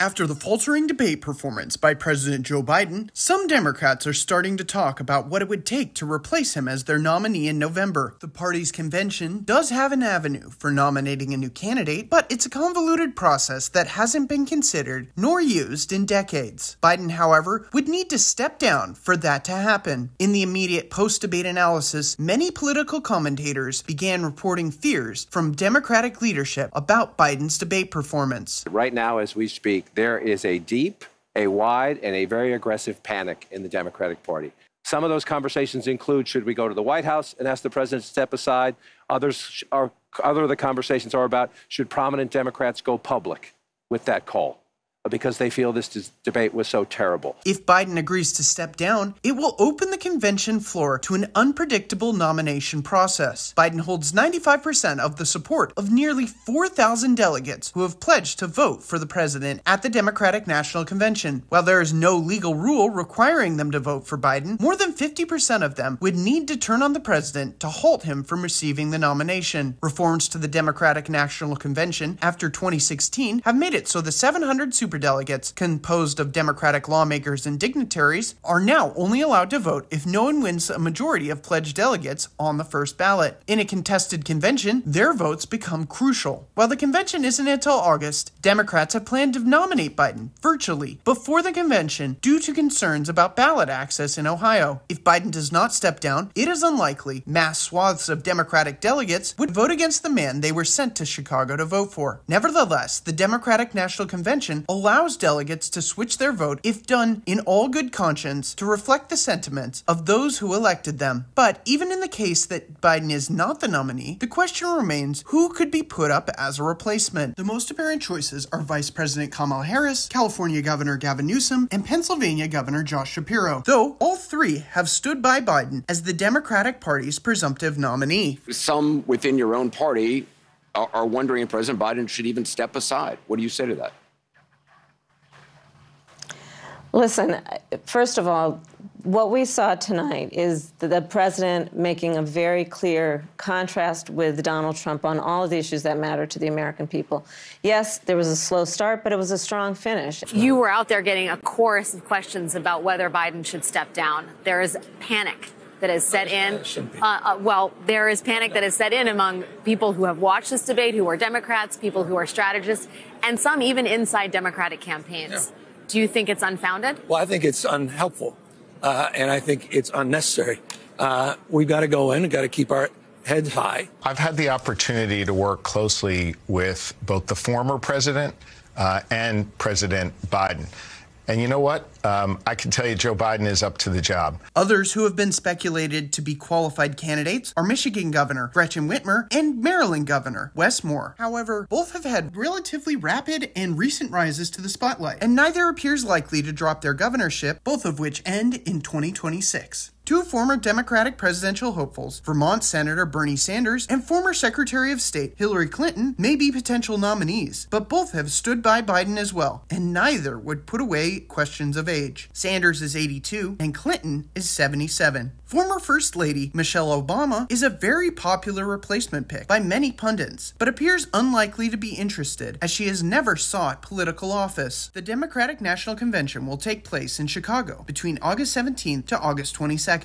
After the faltering debate performance by President Joe Biden, some Democrats are starting to talk about what it would take to replace him as their nominee in November. The party's convention does have an avenue for nominating a new candidate, but it's a convoluted process that hasn't been considered nor used in decades. Biden, however, would need to step down for that to happen. In the immediate post-debate analysis, many political commentators began reporting fears from Democratic leadership about Biden's debate performance. Right now, as we speak, there is a deep, a wide, and a very aggressive panic in the Democratic Party. Some of those conversations include, should we go to the White House and ask the president to step aside? Other of the conversations are about, should prominent Democrats go public with that call? Because they feel this debate was so terrible. If Biden agrees to step down, it will open the convention floor to an unpredictable nomination process. Biden holds 95% of the support of nearly 4,000 delegates who have pledged to vote for the president at the Democratic National Convention. While there is no legal rule requiring them to vote for Biden, more than 50% of them would need to turn on the president to halt him from receiving the nomination. Reforms to the Democratic National Convention after 2016 have made it so the 700 superdelegates, composed of Democratic lawmakers and dignitaries, are now only allowed to vote if no one wins a majority of pledged delegates on the first ballot. In a contested convention, their votes become crucial. While the convention isn't until August, Democrats have planned to nominate Biden virtually before the convention due to concerns about ballot access in Ohio. If Biden does not step down, it is unlikely mass swaths of Democratic delegates would vote against the man they were sent to Chicago to vote for. Nevertheless, the Democratic National Convention allows delegates to switch their vote if done in all good conscience to reflect the sentiments of those who elected them. But even in the case that Biden is not the nominee, the question remains who could be put up as a replacement. The most apparent choices are Vice President Kamala Harris, California Governor Gavin Newsom, and Pennsylvania Governor Josh Shapiro, though all three have stood by Biden as the Democratic Party's presumptive nominee. Some within your own party are wondering if President Biden should even step aside. What do you say to that? Listen, first of all, what we saw tonight is the president making a very clear contrast with Donald Trump on all of the issues that matter to the American people. Yes, there was a slow start, but it was a strong finish. You were out there getting a chorus of questions about whether Biden should step down. There is panic that has set in. There is panic that has set in among people who have watched this debate, who are Democrats, people who are strategists, and some even inside Democratic campaigns. Yeah. Do you think it's unfounded? Well, I think it's unhelpful, and I think it's unnecessary. We've got to go in and got to keep our heads high. I've had the opportunity to work closely with both the former president and President Biden. And you know what? I can tell you Joe Biden is up to the job. Others who have been speculated to be qualified candidates are Michigan Governor Gretchen Whitmer and Maryland Governor Wes Moore. However, both have had relatively rapid and recent rises to the spotlight, and neither appears likely to drop their governorship, both of which end in 2026. Two former Democratic presidential hopefuls, Vermont Senator Bernie Sanders and former Secretary of State Hillary Clinton, may be potential nominees, but both have stood by Biden as well, and neither would put away questions of age. Sanders is 82 and Clinton is 77. Former First Lady Michelle Obama is a very popular replacement pick by many pundits, but appears unlikely to be interested as she has never sought political office. The Democratic National Convention will take place in Chicago between August 17th to August 22nd.